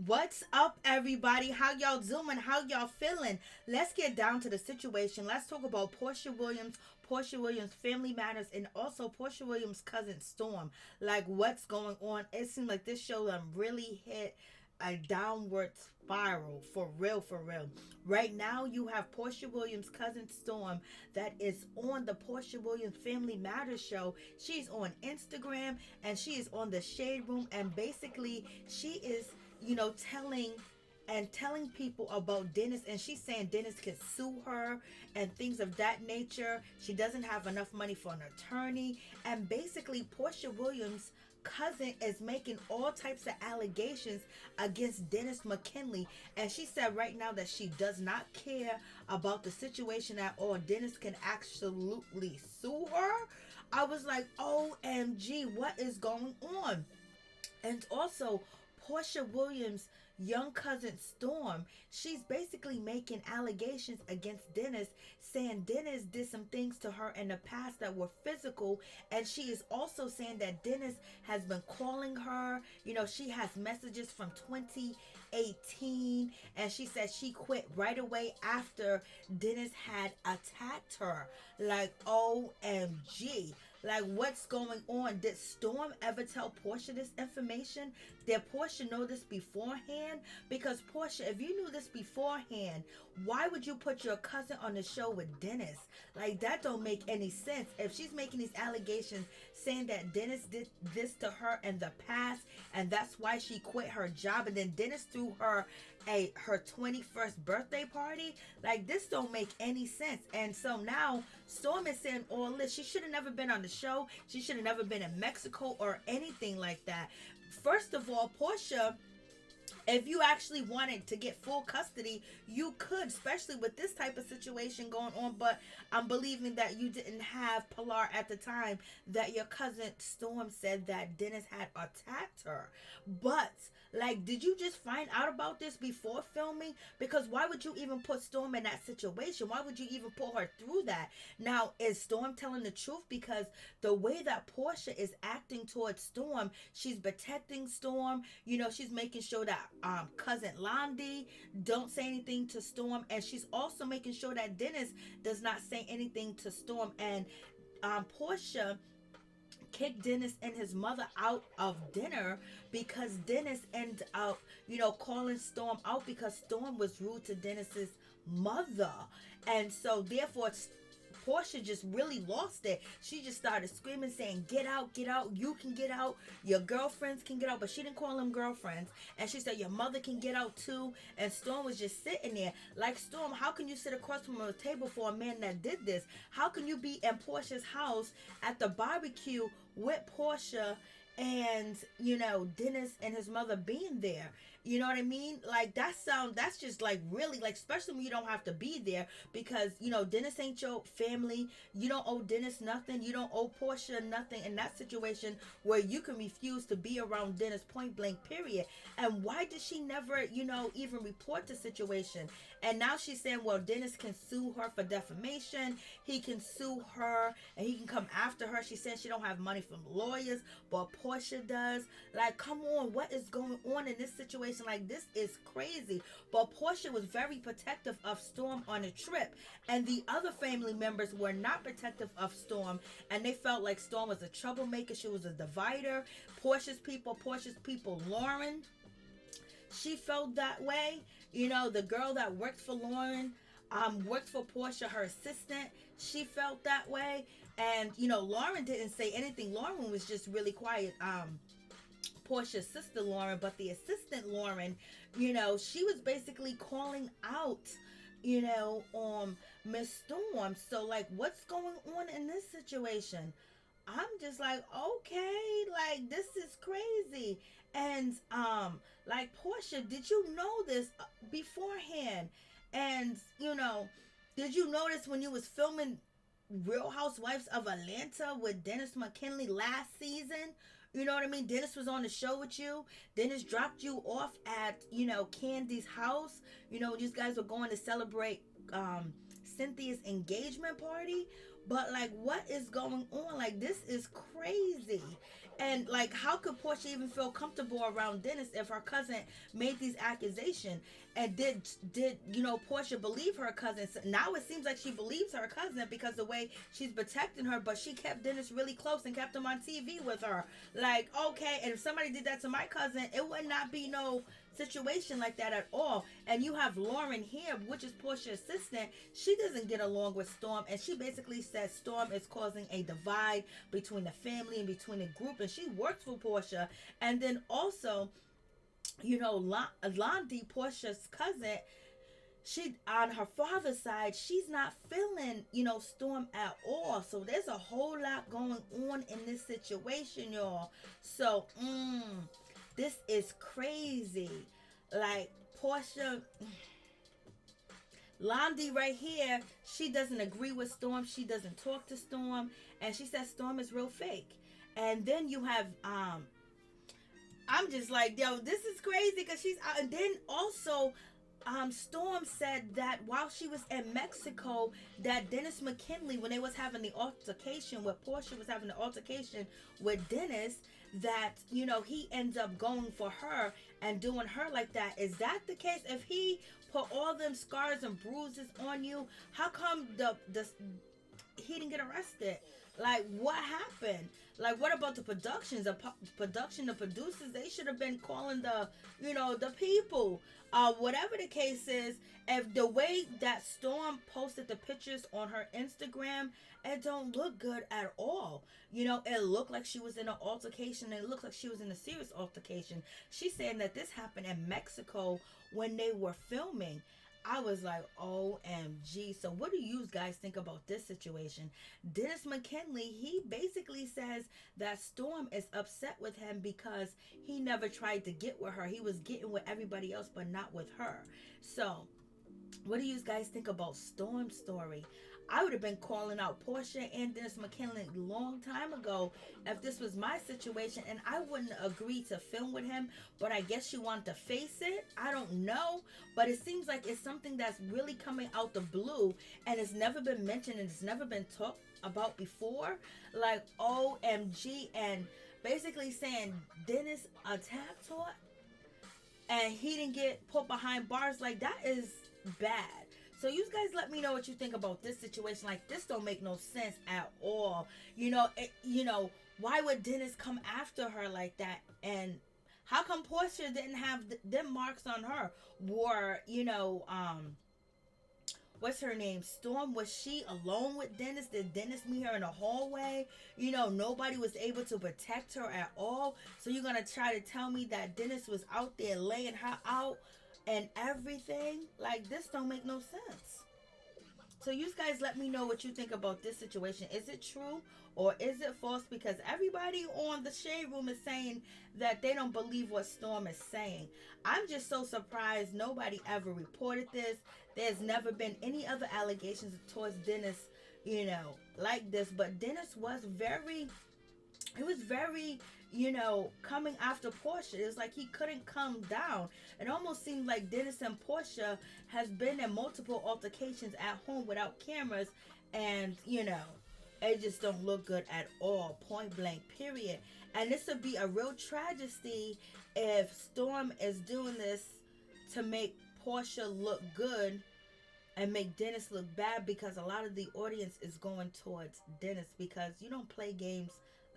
What's up, everybody? How y'all doing? How y'all feeling? Let's get down to the situation. Let's talk about Porsha Williams Family Matters, and also Porsha Williams' cousin Storm. Like, what's going on? It seems like this show really hit a downward spiral, for real, for real. Right now, you have Porsha Williams' cousin Storm that is on the Porsha Williams Family Matters show. She's on Instagram and she is on the Shade Room, and basically, she is telling people about Dennis, and she's saying Dennis could sue her and things of that nature. She doesn't have enough money for an attorney, and basically Porsha Williams' cousin is making all types of allegations against Dennis McKinley, and she said right now that she does not care about the situation at all. Dennis can absolutely sue her. I was like, OMG, what is going on? And also, Porsha Williams' young cousin Storm, she's basically making allegations against Dennis, saying Dennis did some things to her in the past that were physical. And she is also saying that Dennis has been calling her. She has messages from 2018, and she said she quit right away after Dennis had attacked her. Like, OMG. Like, what's going on? Did Storm ever tell Porsha this information? Did Porsha know this beforehand? Because Porsha, if you knew this beforehand, why would you put your cousin on the show with Dennis? Like, that don't make any sense. If she's making these allegations saying that Dennis did this to her in the past, and that's why she quit her job, and then Dennis threw her her 21st birthday party, like, this don't make any sense. And so now Storm is saying all this. She should have never been on the show. She should have never been in Mexico or anything like that. First of all, Porsha, if you actually wanted to get full custody, you could, especially with this type of situation going on. But I'm believing that you didn't have Pilar at the time that your cousin Storm said that Dennis had attacked her. But, like, did you just find out about this before filming? Because why would you even put Storm in that situation? Why would you even put her through that? Now, is Storm telling the truth? Because the way that Porsha is acting towards Storm, she's protecting Storm. She's making sure that cousin Londi don't say anything to Storm, and she's also making sure that Dennis does not say anything to Storm. And Porsha kicked Dennis and his mother out of dinner because Dennis ended up, calling Storm out because Storm was rude to Dennis's mother. And so therefore Porsha just really lost it. She just started screaming, saying, get out, you can get out, your girlfriends can get out. But she didn't call them girlfriends. And she said, your mother can get out too. And Storm was just sitting there. Like, Storm, how can you sit across from a table for a man that did this? How can you be in Porsha's house at the barbecue with Porsha and, Dennis and his mother being there? You know what I mean? Like, that's just like really, like, especially when you don't have to be there, because, Dennis ain't your family. You don't owe Dennis nothing. You don't owe Porsha nothing in that situation where you can refuse to be around Dennis, point blank, period. And why did she never, even report the situation? And now she's saying, well, Dennis can sue her for defamation. He can sue her and he can come after her. She said she don't have money from lawyers, but Porsha does. Like, come on, what is going on in this situation? Like, this is crazy. But Porsha was very protective of Storm on a trip, and the other family members were not protective of Storm, and they felt like Storm was a troublemaker. She was a divider. Porsha's people, Lauren, she felt that way. The girl that worked for Lauren, worked for Porsha, her assistant, she felt that way. And Lauren didn't say anything. Lauren was just really quiet. Porsha's sister Lauren, but the assistant Lauren, she was basically calling out, Miss Storm. So, like, what's going on in this situation? I'm just like, okay, like, this is crazy. And like, Porsha, did you know this beforehand? And did you notice when you was filming Real Housewives of Atlanta with Dennis McKinley last season? You know what I mean? Dennis was on the show with you. Dennis dropped you off at, Kandi's house. These guys were going to celebrate Cynthia's engagement party. But, like, what is going on? Like, this is crazy. And like, how could Porsha even feel comfortable around Dennis if her cousin made these accusations? And did Porsha believe her cousin? So now it seems like she believes her cousin because the way she's protecting her, but she kept Dennis really close and kept him on TV with her. Like, okay, and if somebody did that to my cousin, it would not be no situation like that at all. And you have Lauren here, which is Porsha's assistant. She doesn't get along with Storm, and she basically says Storm is causing a divide between the family and between the group, and she works for Porsha. And then also, Londi, Porsha's cousin, she, on her father's side, she's not feeling, Storm at all. So there's a whole lot going on in this situation, y'all. So, this is crazy. Like, Porsha, Londi right here, she doesn't agree with Storm. She doesn't talk to Storm. And she says Storm is real fake. And then you have, I'm just like, yo, this is crazy because she's out. And then also, Storm said that while she was in Mexico, that Dennis McKinley, when they was having the altercation, where Porsha was having the altercation with Dennis, that, he ends up going for her and doing her like that. Is that the case? If he put all them scars and bruises on you, how come he didn't get arrested? Like, what happened? Like, what about the productions? The producers, they should have been calling the people. Whatever the case is, if the way that Storm posted the pictures on her Instagram, it don't look good at all. It looked like she was in an altercation. It looked like she was in a serious altercation. She's saying that this happened in Mexico when they were filming. I was like, OMG. So what do you guys think about this situation? Dennis McKinley, he basically says that Storm is upset with him because he never tried to get with her. He was getting with everybody else, but not with her. So what do you guys think about Storm's story? I would have been calling out Porsha and Dennis McKinley a long time ago if this was my situation, and I wouldn't agree to film with him, but I guess she wanted to face it. I don't know, but it seems like it's something that's really coming out the blue, and it's never been mentioned, and it's never been talked about before. Like, OMG, and basically saying Dennis attacked her, and he didn't get put behind bars. Like, that is bad. So you guys let me know what you think about this situation. Like, this don't make no sense at all. Why would Dennis come after her like that? And how come Porsha didn't have them marks on her? Or, what's her name? Storm, was she alone with Dennis? Did Dennis meet her in the hallway? Nobody was able to protect her at all. So you're going to try to tell me that Dennis was out there laying her out and everything? Like, this don't make no sense. So you guys let me know what you think about this situation. Is it true or is it false? Because everybody on the Shade Room is saying that they don't believe what Storm is saying. I'm just so surprised nobody ever reported this. There's never been any other allegations towards Dennis, like this. But Dennis was very, coming after Porsha. It was like he couldn't come down. It almost seemed like Dennis and Porsha has been in multiple altercations at home without cameras, and it just don't look good at all. Point blank, period. And this would be a real tragedy if Storm is doing this to make Porsha look good and make Dennis look bad, because a lot of the audience is going towards Dennis, because you don't play games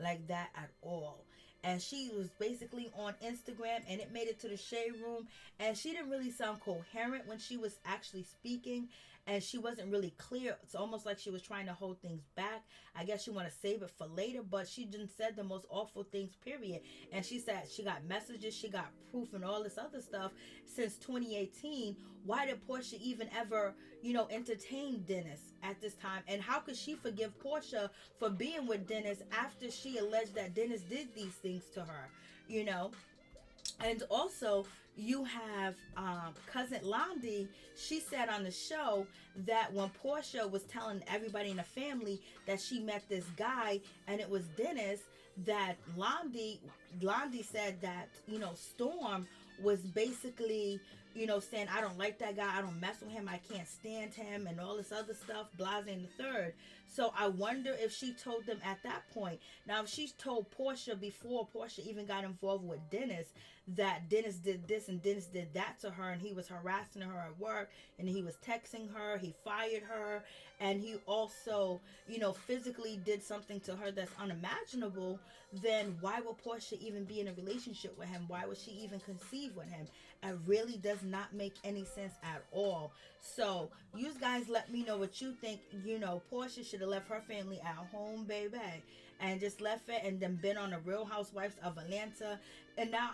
like that at all. And she was basically on Instagram, and it made it to the Shade Room, and she didn't really sound coherent when she was actually speaking, and she wasn't really clear. It's almost like she was trying to hold things back. I guess she want to save it for later, but she just said the most awful things, period. And she said she got messages, she got proof, and all this other stuff since 2018. Why did Porsha even ever, entertain Dennis at this time? And how could she forgive Porsha for being with Dennis after she alleged that Dennis did these things to her, And also, you have cousin Londi. She said on the show that when Porsha was telling everybody in the family that she met this guy and it was Dennis, that Londi said that Storm was basically saying, I don't like that guy, I don't mess with him, I can't stand him, and all this other stuff, blase and the third. So I wonder if she told them at that point. Now, if she's told Porsha before Porsha even got involved with Dennis, that Dennis did this and Dennis did that to her, and he was harassing her at work, and he was texting her, he fired her, and he also, physically did something to her that's unimaginable, then why would Porsha even be in a relationship with him? Why would she even conceive with him? It really does not make any sense at all. So, you guys let me know what you think. Porsha should have left her family at home, baby, and just left it and then been on the Real Housewives of Atlanta. And now,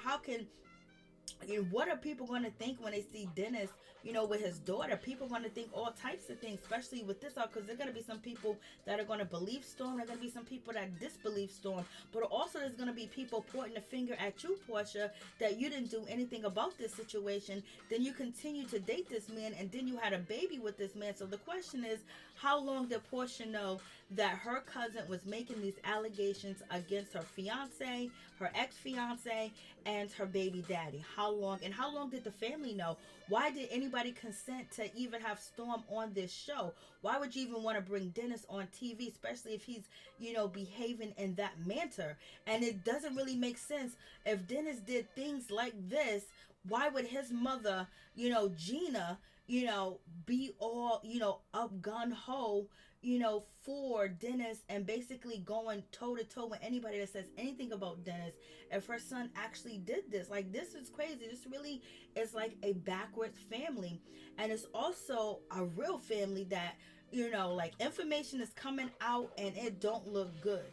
what are people going to think when they see Dennis, with his daughter? People are going to think all types of things, especially with this out, because there are going to be some people that are going to believe Storm. There are going to be some people that disbelieve Storm. But also there's going to be people pointing the finger at you, Porsha, that you didn't do anything about this situation. Then you continue to date this man, and then you had a baby with this man. So the question is, how long did Porsha know that her cousin was making these allegations against her fiance, her ex-fiance, and her baby daddy? How long? And how long did the family know? Why did anybody consent to even have Storm on this show? Why would you even want to bring Dennis on TV, especially if he's, behaving in that manner? And it doesn't really make sense. If Dennis did things like this, why would his mother, Gina, be all, up gun-ho, for Dennis, and basically going toe-to-toe with anybody that says anything about Dennis, if her son actually did this? Like, this is crazy. This really is like a backwards family. And it's also a real family that, information is coming out and it don't look good.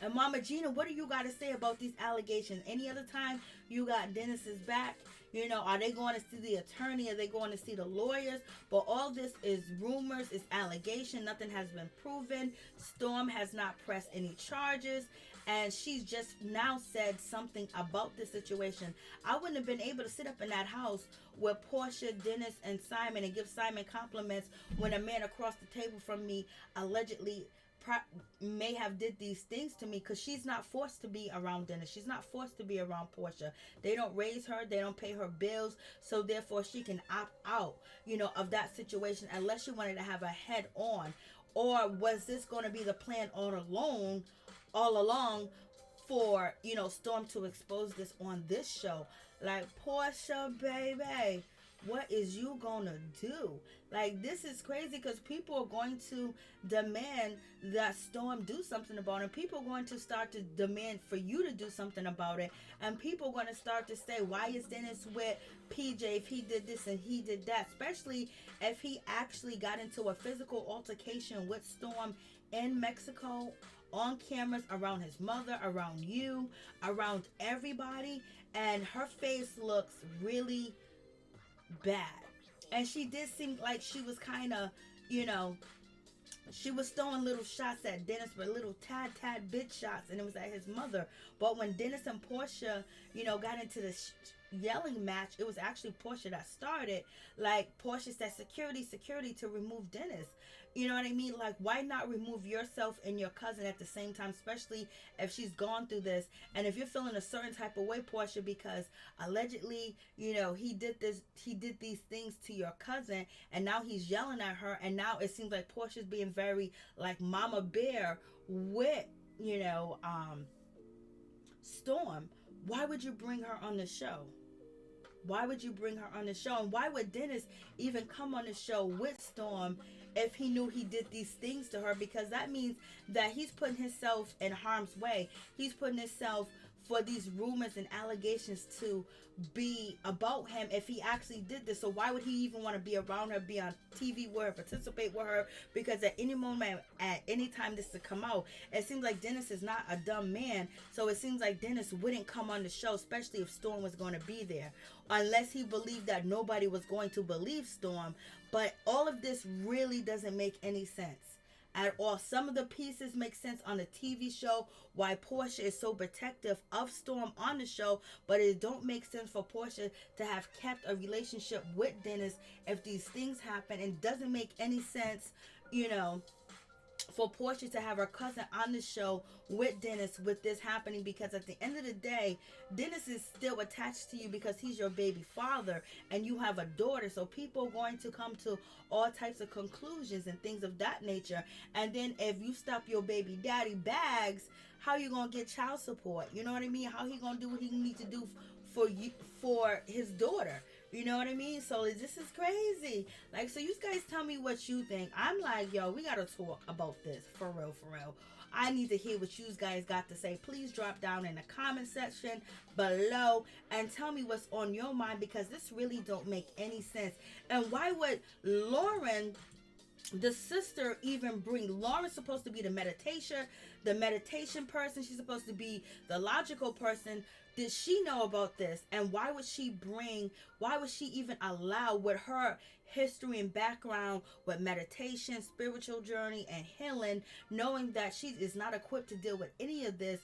And Mama Gina, what do you got to say about these allegations? Any other time you got Dennis's back? Are they going to see the attorney? Are they going to see the lawyers? But all this is rumors, it's allegation. Nothing has been proven. Storm has not pressed any charges. And she's just now said something about this situation. I wouldn't have been able to sit up in that house with Porsha, Dennis, and Simon and give Simon compliments when a man across the table from me allegedly may have did these things to me, because she's not forced to be around Dennis. She's not forced to be around Porsha. They don't raise her. They don't pay her bills. So therefore she can opt out, of that situation, unless she wanted to have a head on. Or was this going to be the plan all along for, Storm to expose this on this show? Like, Porsha, baby, what is you gonna do? Like, this is crazy, because people are going to demand that Storm do something about it. People are going to start to demand for you to do something about it. And people are going to start to say, why is Dennis with PJ if he did this and he did that? Especially if he actually got into a physical altercation with Storm in Mexico, on cameras, around his mother, around you, around everybody. And her face looks really bad. And she did seem like she was kind of, she was throwing little shots at Dennis, but little tad bit shots, and it was at his mother. But when Dennis and Porsha, got into this yelling match, it was actually Porsha that started. Like, Porsha said, security to remove Dennis. You know what I mean? Like, why not remove yourself and your cousin at the same time, especially if she's gone through this? And if you're feeling a certain type of way, Porsha, because allegedly, he did these things to your cousin, and now he's yelling at her, and now it seems like Portia's being very like mama bear with, Storm. Why would you bring her on the show? Why would you bring her on the show? And why would Dennis even come on the show with Storm if he knew he did these things to her? Because that means that he's putting himself in harm's way. He's putting himself for these rumors and allegations to be about him if he actually did this. So why would he even want to be around her, be on TV with her, participate with her? Because at any moment, at any time this to come out, it seems like Dennis is not a dumb man. So it seems like Dennis wouldn't come on the show, especially if Storm was going to be there, unless he believed that nobody was going to believe Storm. But all of this really doesn't make any sense at all. Some of the pieces make sense on the TV show, why Porsha is so protective of Storm on the show, but it don't make sense for Porsha to have kept a relationship with Dennis if these things happen. It doesn't make any sense, for Porsha to have her cousin on the show with Dennis with this happening, because at the end of the day, Dennis is still attached to you because he's your baby father and you have a daughter. So people are going to come to all types of conclusions and things of that nature. And then if you stop your baby daddy bags, how you gonna get child support? You know what I mean? How he gonna do what he needs to do for you, for his daughter? You know what I mean? So this is crazy. Like, so you guys tell me what you think. I'm like, yo, we gotta talk about this for real, for real. I need to hear what you guys got to say. Please drop down in the comment section below and tell me what's on your mind, because this really don't make any sense. And why would Lauren, the sister, even bring Lauren's supposed to be the meditation person? She's supposed to be the logical person. Did she know about this? And why would she even allow, with her history and background with meditation, spiritual journey, and healing, knowing that she is not equipped to deal with any of this,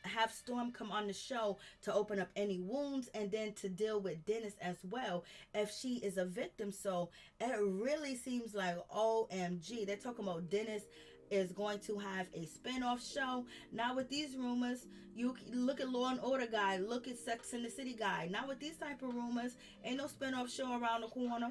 have Storm come on the show to open up any wounds and then to deal with Dennis as well if she is a victim? So it really seems like OMG. They're talking about Dennis is going to have a spin-off show. Now with these rumors, you look at Law and Order guy, look at Sex and the City guy. Now with these type of rumors, ain't no spin-off show around the corner.